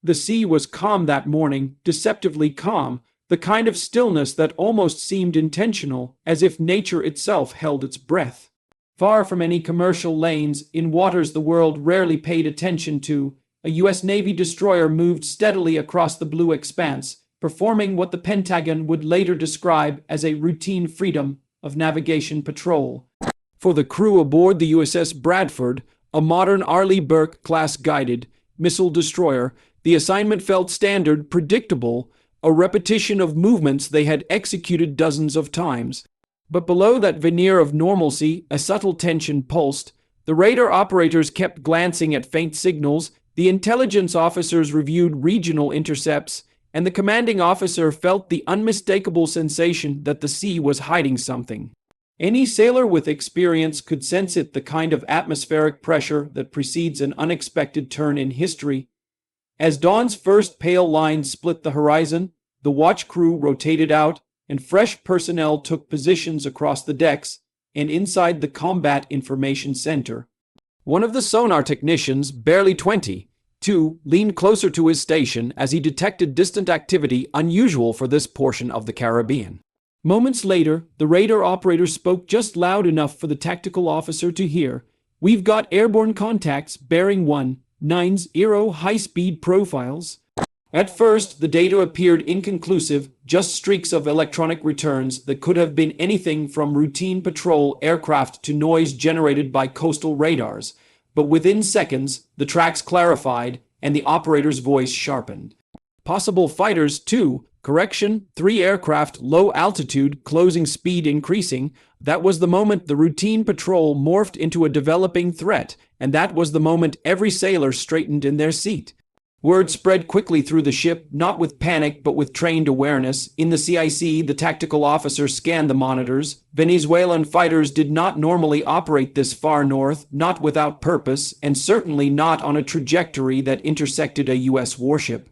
The sea was calm that morning, deceptively calm, the kind of stillness that almost seemed intentional, as if nature itself held its breath. Far from any commercial lanes, in waters the world rarely paid attention to, a U.S. Navy destroyer moved steadily across the blue expanse, performing what the Pentagon would later describe as a routine freedom of navigation patrol. For the crew aboard the USS Bradford, a modern Arleigh Burke-class guided missile destroyer, the assignment felt standard, predictable, a repetition of movements they had executed dozens of times. But below that veneer of normalcy, a subtle tension pulsed. The radar operators kept glancing at faint signals, the intelligence officers reviewed regional intercepts, and the commanding officer felt the unmistakable sensation that the sea was hiding something. Any sailor with experience could sense it, the kind of atmospheric pressure that precedes an unexpected turn in history. As dawn's first pale line split the horizon, the watch crew rotated out, and fresh personnel took positions across the decks and inside the Combat Information Center. One of the sonar technicians, barely 22, leaned closer to his station as he detected distant activity unusual for this portion of the Caribbean. Moments later, the radar operator spoke just loud enough for the tactical officer to hear. "We've got airborne contacts bearing 190 high-speed profiles." At first, the data appeared inconclusive, just streaks of electronic returns that could have been anything from routine patrol aircraft to noise generated by coastal radars. But within seconds, the tracks clarified and the operator's voice sharpened. Possible fighters, too. Correction, 3 aircraft, low altitude, closing speed increasing. That was the moment the routine patrol morphed into a developing threat, and that was the moment every sailor straightened in their seat. Word spread quickly through the ship, not with panic but with trained awareness. In the CIC, the tactical officer scanned the monitors. Venezuelan fighters did not normally operate this far north, not without purpose, and certainly not on a trajectory that intersected a U.S. warship.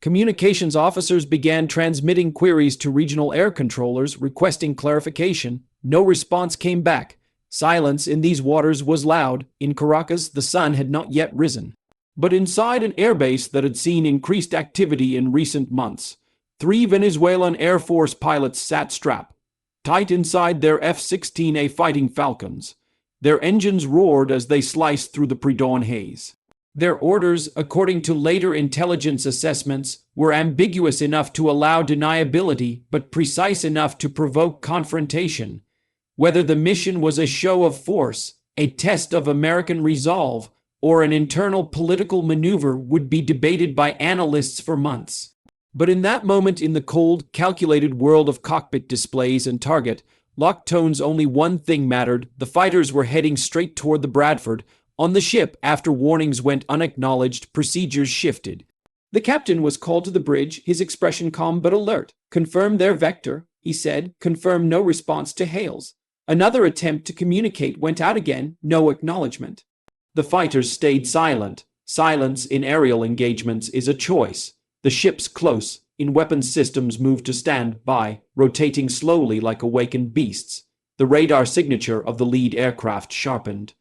Communications officers began transmitting queries to regional air controllers requesting clarification. No response came back. Silence in these waters was loud. In Caracas, the sun had not yet risen. But inside an airbase that had seen increased activity in recent months, 3 Venezuelan Air Force pilots sat strapped tight inside their F-16A Fighting Falcons. Their engines roared as they sliced through the pre-dawn haze. Their orders, according to later intelligence assessments, were ambiguous enough to allow deniability, but precise enough to provoke confrontation. Whether the mission was a show of force, a test of American resolve, or an internal political maneuver would be debated by analysts for months. But in that moment, in the cold, calculated world of cockpit displays and target lock tones, only one thing mattered. The fighters were heading straight toward the Bradford. On the ship, after warnings went unacknowledged, procedures shifted. The captain was called to the bridge, his expression calm but alert. "Confirm their vector," he said. "Confirm no response to hails." Another attempt to communicate went out again, no acknowledgement. The fighters stayed silent. Silence in aerial engagements is a choice. The ships close in weapons systems moved to stand by, rotating slowly like awakened beasts. The radar signature of the lead aircraft sharpened.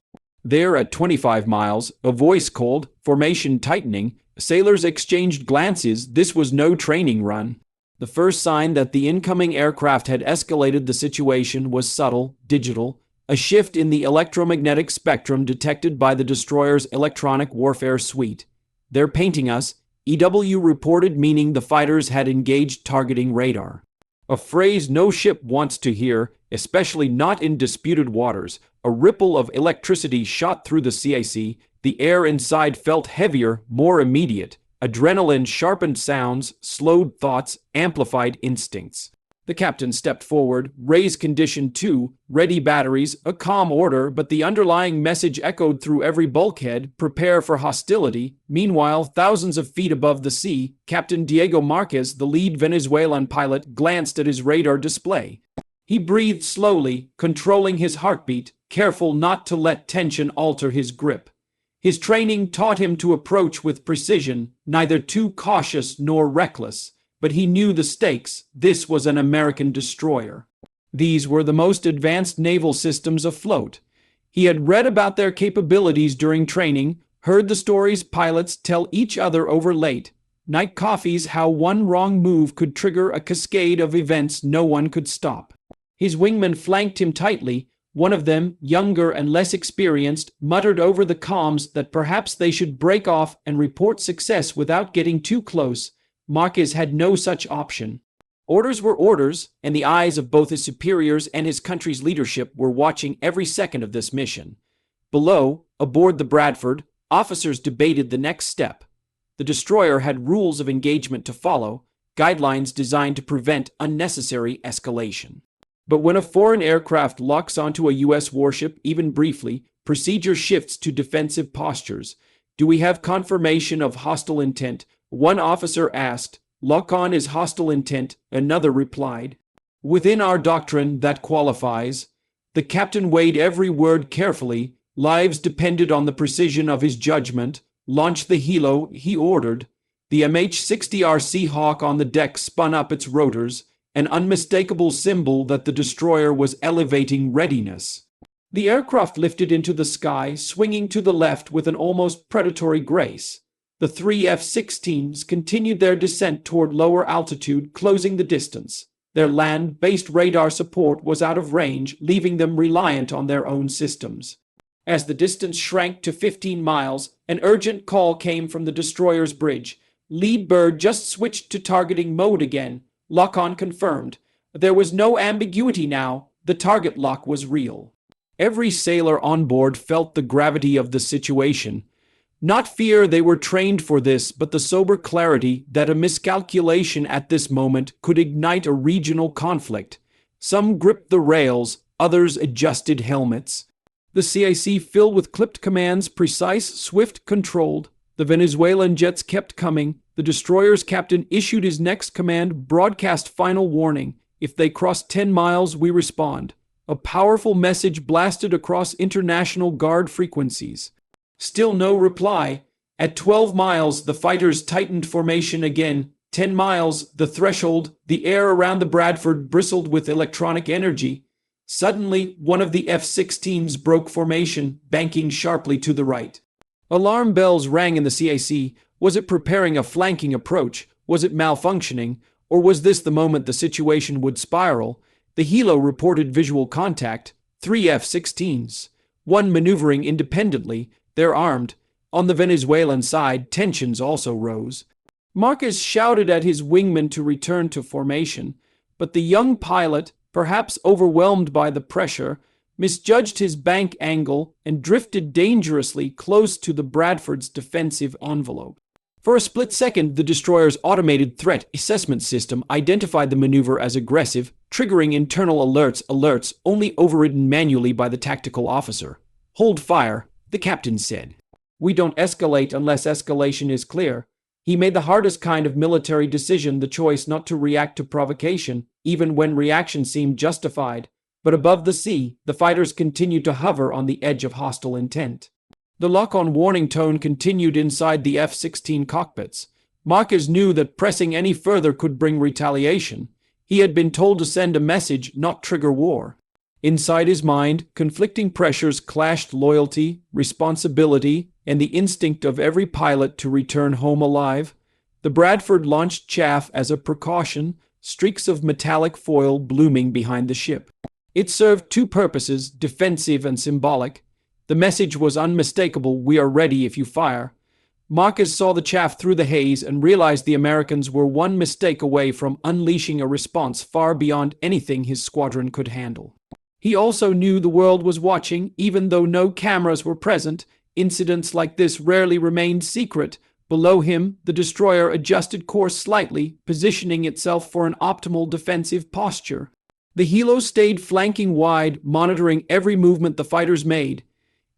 There at 25 miles, a voice called, formation tightening. Sailors exchanged glances. This was no training run. The first sign that the incoming aircraft had escalated the situation was subtle, digital, a shift in the electromagnetic spectrum detected by the destroyer's electronic warfare suite. "They're painting us," EW reported, meaning the fighters had engaged targeting radar. A phrase no ship wants to hear, especially not in disputed waters. A ripple of electricity shot through the CIC. The air inside felt heavier, more immediate. Adrenaline sharpened sounds, slowed thoughts, amplified instincts. The captain stepped forward. "Raise condition 2, ready batteries," a calm order, but the underlying message echoed through every bulkhead: prepare for hostility. Meanwhile, thousands of feet above the sea, Captain Diego Marquez, the lead Venezuelan pilot, glanced at his radar display. He breathed slowly, controlling his heartbeat, careful not to let tension alter his grip. His training taught him to approach with precision, neither too cautious nor reckless. But he knew the stakes. This was an American destroyer. These were the most advanced naval systems afloat. He had read about their capabilities during training, heard the stories pilots tell each other over late Night coffees how one wrong move could trigger a cascade of events no one could stop. His wingmen flanked him tightly. One of them, younger and less experienced, muttered over the comms that perhaps they should break off and report success without getting too close. Marquez had no such option. Orders were orders, and the eyes of both his superiors and his country's leadership were watching every second of this mission. Below, aboard the Bradford, officers debated the next step. The destroyer had rules of engagement to follow, guidelines designed to prevent unnecessary escalation. But when a foreign aircraft locks onto a U.S. warship, even briefly, procedure shifts to defensive postures. Do we have confirmation of hostile intent? One officer asked. Lock-on is hostile intent, another replied. Within our doctrine, that qualifies. The captain weighed every word carefully. Lives depended on the precision of his judgment. Launch the helo, he ordered. The MH-60R Seahawk on the deck spun up its rotors, an unmistakable symbol that the destroyer was elevating readiness. The aircraft lifted into the sky, swinging to the left with an almost predatory grace. The three F-16s continued their descent toward lower altitude, closing the distance. Their land-based radar support was out of range, leaving them reliant on their own systems. As the distance shrank to 15 miles, an urgent call came from the destroyer's bridge. Lead bird just switched to targeting mode again. Lock-on confirmed. There was no ambiguity now. The target lock was real. Every sailor on board felt the gravity of the situation. Not fear, they were trained for this, but the sober clarity that a miscalculation at this moment could ignite a regional conflict. Some gripped the rails, others adjusted helmets. The CIC filled with clipped commands, precise, swift, controlled. The Venezuelan jets kept coming. The destroyer's captain issued his next command, broadcast final warning. If they cross 10 miles, we respond. A powerful message blasted across international guard frequencies. Still no reply. At 12 miles, the fighters tightened formation again. 10 miles, the threshold, the air around the Bradford bristled with electronic energy. Suddenly, one of the F-16s broke formation, banking sharply to the right. Alarm bells rang in the CIC. Was it preparing a flanking approach? Was it malfunctioning? Or was this the moment the situation would spiral? The helo reported visual contact. 3 F-16s. One maneuvering independently. They're armed. On the Venezuelan side, tensions also rose. Marquez shouted at his wingman to return to formation, but the young pilot, perhaps overwhelmed by the pressure, misjudged his bank angle and drifted dangerously close to the Bradford's defensive envelope. For a split second, the destroyer's automated threat assessment system identified the maneuver as aggressive, triggering internal alerts only overridden manually by the tactical officer. Hold fire, the captain said. We don't escalate unless escalation is clear. He made the hardest kind of military decision, the choice not to react to provocation, even when reaction seemed justified. But above the sea, the fighters continued to hover on the edge of hostile intent. The lock-on warning tone continued inside the F-16 cockpits. Marquez knew that pressing any further could bring retaliation. He had been told to send a message, not trigger war. Inside his mind, conflicting pressures clashed: loyalty, responsibility, and the instinct of every pilot to return home alive. The Bradford launched chaff as a precaution, streaks of metallic foil blooming behind the ship. It served two purposes, defensive and symbolic. The message was unmistakable: we are ready if you fire. Marquez saw the chaff through the haze and realized the Americans were one mistake away from unleashing a response far beyond anything his squadron could handle. He also knew the world was watching, even though no cameras were present. Incidents like this rarely remained secret. Below him, the destroyer adjusted course slightly, positioning itself for an optimal defensive posture. The helo stayed flanking wide, monitoring every movement the fighters made.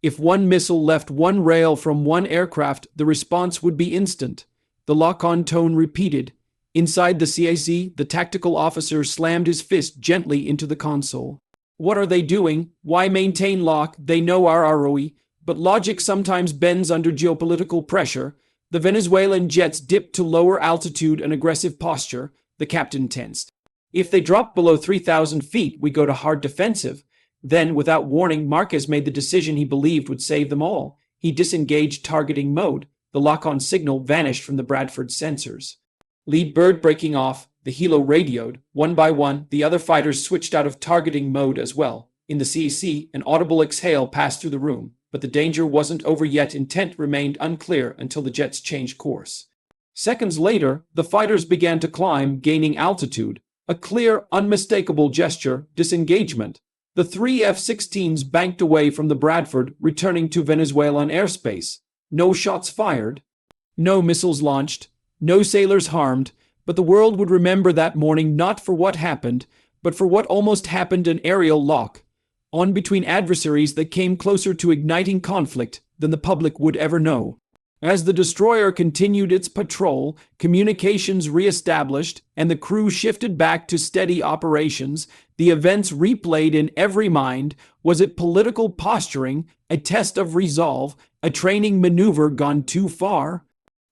If one missile left one rail from one aircraft, the response would be instant. The lock-on tone repeated. Inside the CIC, the tactical officer slammed his fist gently into the console. What are they doing? Why maintain lock? They know our ROE, but logic sometimes bends under geopolitical pressure. The Venezuelan jets dipped to lower altitude and aggressive posture. The captain tensed. If they drop below 3,000 feet, we go to hard defensive. Then, without warning, Marquez made the decision he believed would save them all. He disengaged targeting mode. the lock-on signal vanished from the Bradford sensors. Lead bird breaking off, the helo radioed. One by one, the other fighters switched out of targeting mode as well. In the CEC, an audible exhale passed through the room, but the danger wasn't over yet. Intent remained unclear until the jets changed course. Seconds later, the fighters began to climb, gaining altitude. A clear, unmistakable gesture: disengagement. The three F-16s banked away from the Bradford, returning to Venezuelan airspace. No shots fired, no missiles launched, no sailors harmed, but the world would remember that morning not for what happened, but for what almost happened: an aerial lock on between adversaries that came closer to igniting conflict than the public would ever know. As the destroyer continued its patrol, communications re-established, and the crew shifted back to steady operations, the events replayed in every mind. Was it political posturing, a test of resolve, a training maneuver gone too far?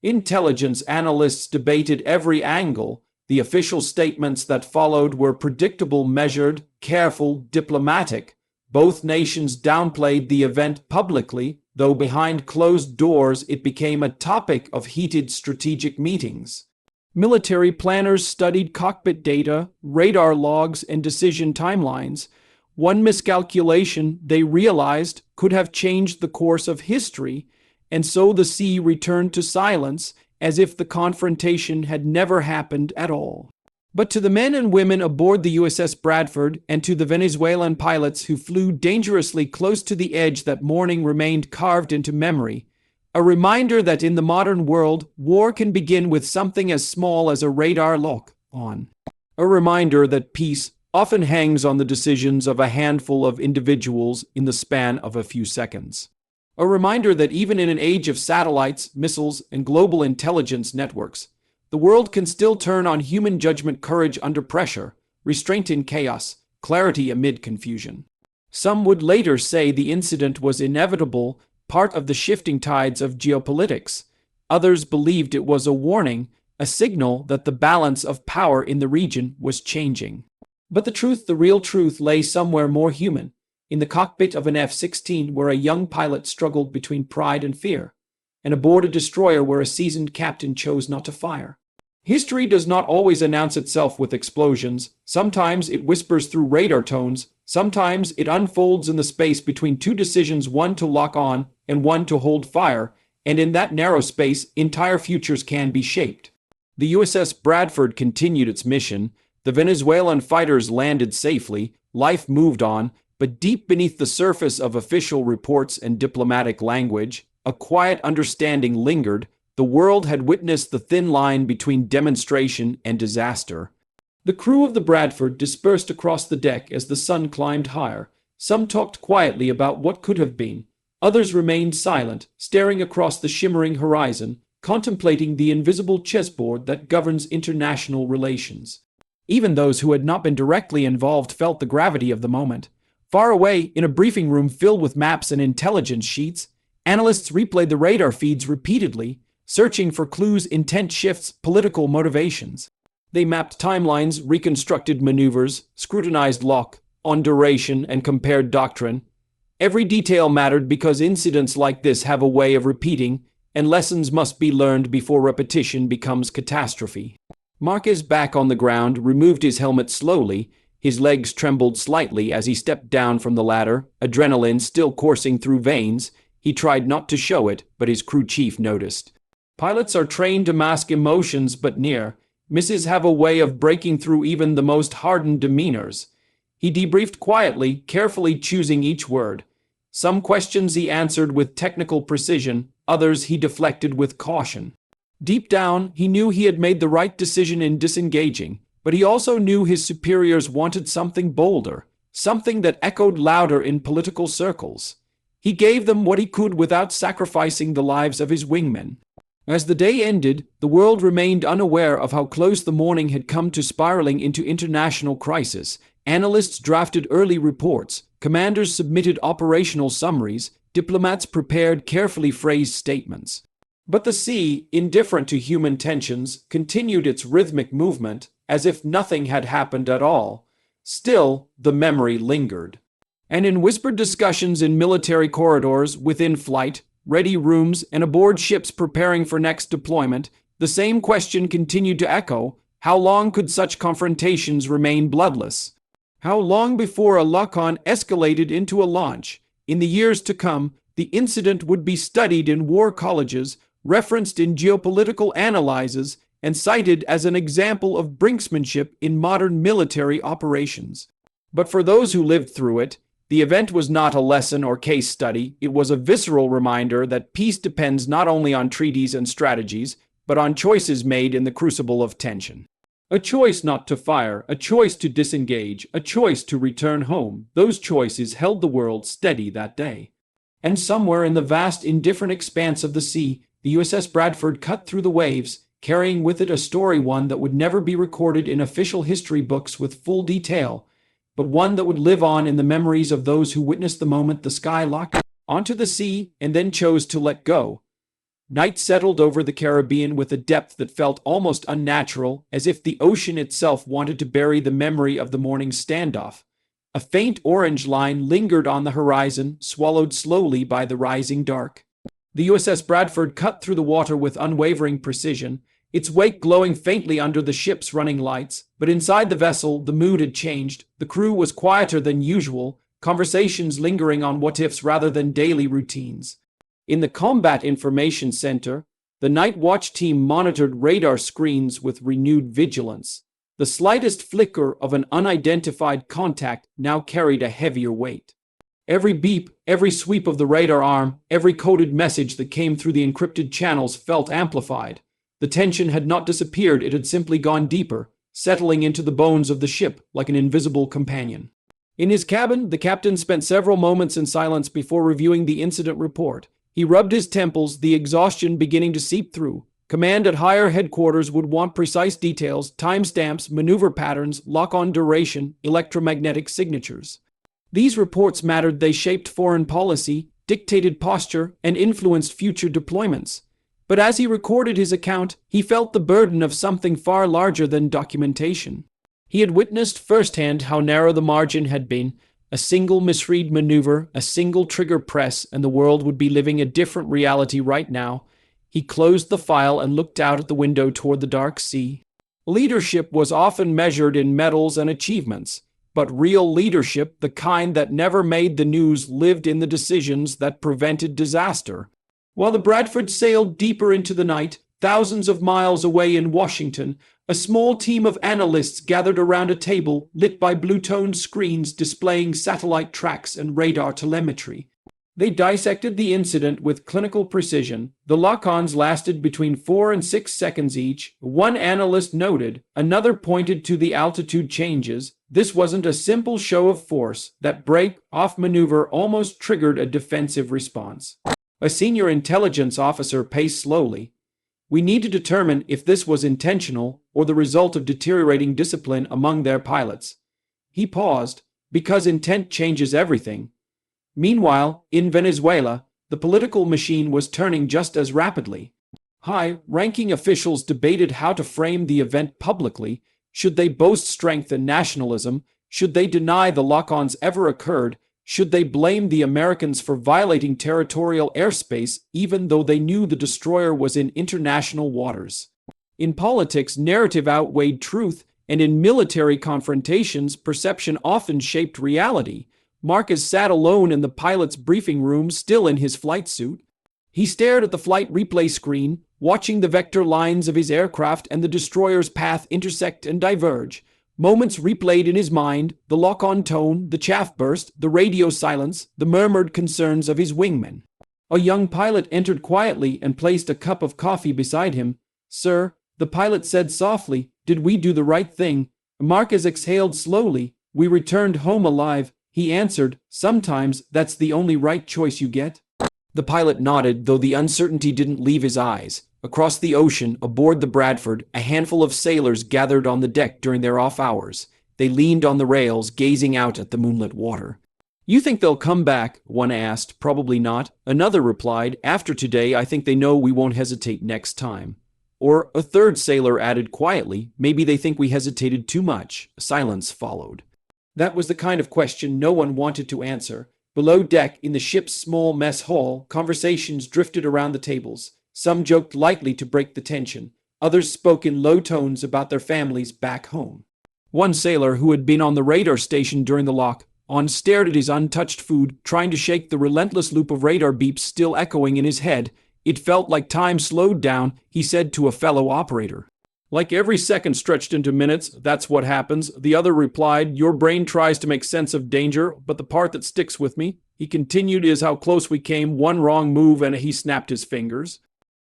Intelligence analysts debated every angle. The official statements that followed were predictable, measured, careful, diplomatic. Both nations downplayed the event publicly, though behind closed doors it became a topic of heated strategic meetings. Military planners studied cockpit data, radar logs, and decision timelines. One miscalculation, they realized, could have changed the course of history, and so the sea returned to silence, as if the confrontation had never happened at all. But to the men and women aboard the USS Bradford, and to the Venezuelan pilots who flew dangerously close to the edge, that morning remained carved into memory. A reminder that in the modern world, war can begin with something as small as a radar lock-on. A reminder that peace often hangs on the decisions of a handful of individuals in the span of a few seconds. A reminder that even in an age of satellites, missiles, and global intelligence networks, the world can still turn on human judgment, courage under pressure, restraint in chaos, clarity amid confusion. Some would later say the incident was inevitable, part of the shifting tides of geopolitics. Others believed it was a warning, a signal that the balance of power in the region was changing. But the truth, the real truth, lay somewhere more human, in the cockpit of an F-16 where a young pilot struggled between pride and fear, and aboard a destroyer where a seasoned captain chose not to fire. History does not always announce itself with explosions. Sometimes it whispers through radar tones. Sometimes it unfolds in the space between two decisions, one to lock on and one to hold fire, and in that narrow space, entire futures can be shaped. The USS Bradford continued its mission. The Venezuelan fighters landed safely. Life moved on, but deep beneath the surface of official reports and diplomatic language, a quiet understanding lingered. The world had witnessed the thin line between demonstration and disaster. The crew of the Bradford dispersed across the deck as the sun climbed higher. Some talked quietly about what could have been. Others remained silent, staring across the shimmering horizon, contemplating the invisible chessboard that governs international relations. Even those who had not been directly involved felt the gravity of the moment. Far away, in a briefing room filled with maps and intelligence sheets, analysts replayed the radar feeds repeatedly, searching for clues, intent shifts, political motivations. They mapped timelines, reconstructed maneuvers, scrutinized lock-on duration, and compared doctrine. Every detail mattered because incidents like this have a way of repeating, and lessons must be learned before repetition becomes catastrophe. Marquez, back on the ground, removed his helmet slowly. His legs trembled slightly as he stepped down from the ladder, adrenaline still coursing through veins. He tried not to show it, but his crew chief noticed. Pilots are trained to mask emotions, but near misses have a way of breaking through even the most hardened demeanors. He debriefed quietly, carefully choosing each word. Some questions he answered with technical precision, others he deflected with caution. Deep down, he knew he had made the right decision in disengaging, but he also knew his superiors wanted something bolder, something that echoed louder in political circles. He gave them what he could without sacrificing the lives of his wingmen. As the day ended, the world remained unaware of how close the morning had come to spiraling into international crisis. Analysts drafted early reports, commanders submitted operational summaries, diplomats prepared carefully phrased statements. But the sea, indifferent to human tensions, continued its rhythmic movement, as if nothing had happened at all. Still, the memory lingered. And in whispered discussions in military corridors, within flight, ready rooms, and aboard ships preparing for next deployment, the same question continued to echo: how long could such confrontations remain bloodless? How long before a lock-on escalated into a launch? In the years to come, the incident would be studied in war colleges, referenced in geopolitical analyses, and cited as an example of brinksmanship in modern military operations. But for those who lived through it, the event was not a lesson or case study. It was a visceral reminder that peace depends not only on treaties and strategies, but on choices made in the crucible of tension. A choice not to fire, a choice to disengage, a choice to return home. Those choices held the world steady that day. And somewhere in the vast, indifferent expanse of the sea, the USS Bradford cut through the waves, carrying with it a story, one that would never be recorded in official history books with full detail, but one that would live on in the memories of those who witnessed the moment the sky locked onto the sea and then chose to let go. Night settled over the Caribbean with a depth that felt almost unnatural, as if the ocean itself wanted to bury the memory of the morning's standoff. A faint orange line lingered on the horizon, swallowed slowly by the rising dark. The USS Bradford cut through the water with unwavering precision, its wake glowing faintly under the ship's running lights. But inside the vessel, the mood had changed. The crew was quieter than usual, conversations lingering on what-ifs rather than daily routines. In the Combat Information Center, the Night Watch team monitored radar screens with renewed vigilance. The slightest flicker of an unidentified contact now carried a heavier weight. Every beep, every sweep of the radar arm, every coded message that came through the encrypted channels felt amplified. The tension had not disappeared, it had simply gone deeper, settling into the bones of the ship like an invisible companion. In his cabin, the captain spent several moments in silence before reviewing the incident report. He rubbed his temples, the exhaustion beginning to seep through. Command at higher headquarters would want precise details, timestamps, maneuver patterns, lock-on duration, electromagnetic signatures. These reports mattered. They shaped foreign policy, dictated posture, and influenced future deployments. But as he recorded his account, he felt the burden of something far larger than documentation. He had witnessed firsthand how narrow the margin had been. A single misread maneuver, a single trigger press, and the world would be living a different reality right now. He closed the file and looked out at the window toward the dark sea. Leadership was often measured in medals and achievements, but real leadership, the kind that never made the news, lived in the decisions that prevented disaster. While the Bradford sailed deeper into the night, thousands of miles away in Washington, a small team of analysts gathered around a table lit by blue-toned screens displaying satellite tracks and radar telemetry. They dissected the incident with clinical precision. The lock-ons lasted between 4 and 6 seconds each. One analyst noted, another pointed to the altitude changes. This wasn't a simple show of force. That break-off maneuver almost triggered a defensive response. A senior intelligence officer paced slowly. We need to determine if this was intentional or the result of deteriorating discipline among their pilots. He paused, because intent changes everything. Meanwhile, in Venezuela, the political machine was turning just as rapidly. High-ranking officials debated how to frame the event publicly. Should they boast strength and nationalism? Should they deny the lock-ons ever occurred? Should they blame the Americans for violating territorial airspace even though they knew the destroyer was in international waters? In politics, narrative outweighed truth, and in military confrontations, perception often shaped reality. Marcus sat alone in the pilot's briefing room, still in his flight suit. He stared at the flight replay screen, watching the vector lines of his aircraft and the destroyer's path intersect and diverge. Moments replayed in his mind, the lock-on tone, the chaff burst, the radio silence, the murmured concerns of his wingmen. A young pilot entered quietly and placed a cup of coffee beside him. "Sir," the pilot said softly, "did we do the right thing?" Marcus exhaled slowly. "We returned home alive," he answered. "Sometimes that's the only right choice you get." The pilot nodded, though the uncertainty didn't leave his eyes. Across the ocean, aboard the Bradford, a handful of sailors gathered on the deck during their off hours. They leaned on the rails, gazing out at the moonlit water. "You think they'll come back?" one asked. "Probably not." Another replied, "After today, I think they know we won't hesitate next time." Or a third sailor added quietly, "Maybe they think we hesitated too much." Silence followed. That was the kind of question no one wanted to answer. Below deck, in the ship's small mess hall, conversations drifted around the tables. Some joked lightly to break the tension. Others spoke in low tones about their families back home. One sailor, who had been on the radar station during the lock-on, stared at his untouched food, trying to shake the relentless loop of radar beeps still echoing in his head. It felt like time slowed down, he said to a fellow operator. Like every second stretched into minutes, that's what happens, the other replied. Your brain tries to make sense of danger, but the part that sticks with me, he continued, is how close we came. One wrong move and he snapped his fingers.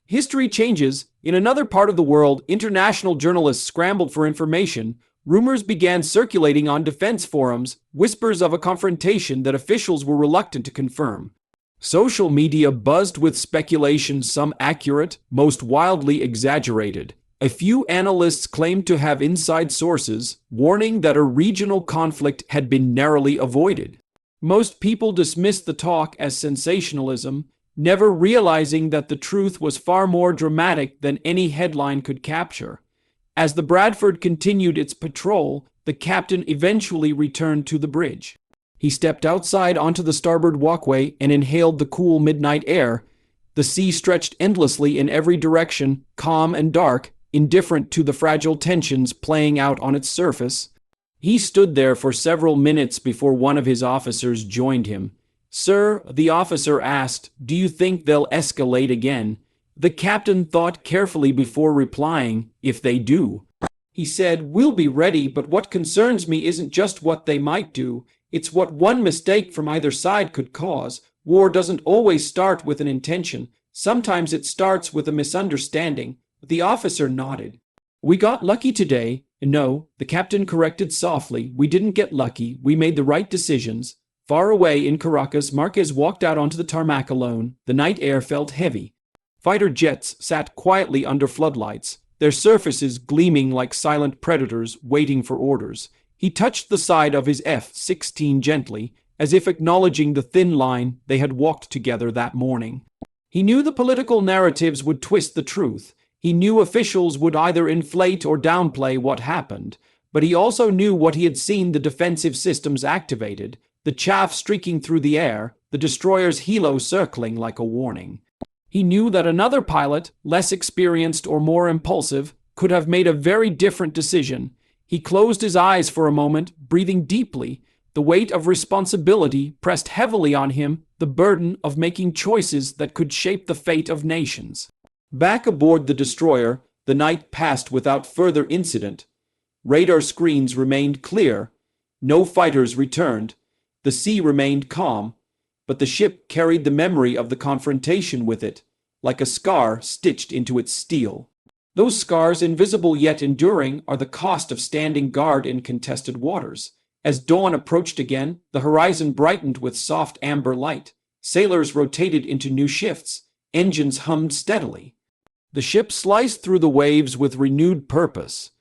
History changes. In another part of the world, international journalists scrambled for information. Rumors began circulating on defense forums, whispers of a confrontation that officials were reluctant to confirm. Social media buzzed with speculation, some accurate, most wildly exaggerated. A few analysts claimed to have inside sources, warning that a regional conflict had been narrowly avoided. Most people dismissed the talk as sensationalism, never realizing that the truth was far more dramatic than any headline could capture. As the Bradford continued its patrol, the captain eventually returned to the bridge. He stepped outside onto the starboard walkway and inhaled the cool midnight air. The sea stretched endlessly in every direction, calm and dark, indifferent to the fragile tensions playing out on its surface. He stood there for several minutes before one of his officers joined him. Sir, the officer asked, do you think they'll escalate again? The captain thought carefully before replying, if they do. He said, we'll be ready, but what concerns me isn't just what they might do, it's what one mistake from either side could cause. War doesn't always start with an intention. Sometimes it starts with a misunderstanding. The officer nodded. We got lucky today. No, the captain corrected softly. We didn't get lucky. We made the right decisions. Far away in Caracas, Marquez walked out onto the tarmac alone. The night air felt heavy. Fighter jets sat quietly under floodlights, their surfaces gleaming like silent predators waiting for orders. He touched the side of his F-16 gently, as if acknowledging the thin line they had walked together that morning. He knew the political narratives would twist the truth. He knew officials would either inflate or downplay what happened, but he also knew what he had seen: the defensive systems activated, the chaff streaking through the air, the destroyer's helo circling like a warning. He knew that another pilot, less experienced or more impulsive, could have made a very different decision. He closed his eyes for a moment, breathing deeply. The weight of responsibility pressed heavily on him, the burden of making choices that could shape the fate of nations. Back aboard the destroyer, the night passed without further incident. Radar screens remained clear. No fighters returned. The sea remained calm, but the ship carried the memory of the confrontation with it, like a scar stitched into its steel. Those scars, invisible yet enduring, are the cost of standing guard in contested waters. As dawn approached again, the horizon brightened with soft amber light. Sailors rotated into new shifts. Engines hummed steadily. The ship sliced through the waves with renewed purpose.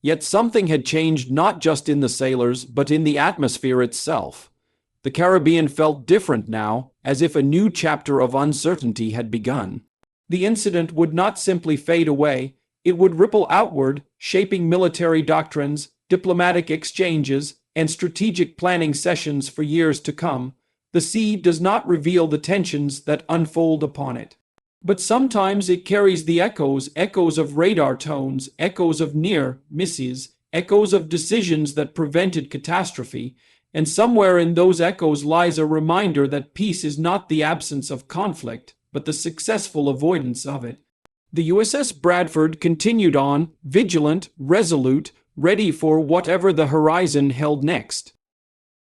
Yet something had changed, not just in the sailors, but in the atmosphere itself. The Caribbean felt different now, as if a new chapter of uncertainty had begun. The incident would not simply fade away. It would ripple outward, shaping military doctrines, diplomatic exchanges, and strategic planning sessions for years to come. The sea does not reveal the tensions that unfold upon it. But sometimes it carries the echoes of radar tones, echoes of near misses, echoes of decisions that prevented catastrophe, and somewhere in those echoes lies a reminder that peace is not the absence of conflict, but the successful avoidance of it. The USS Bradford continued on, vigilant, resolute, ready for whatever the horizon held next.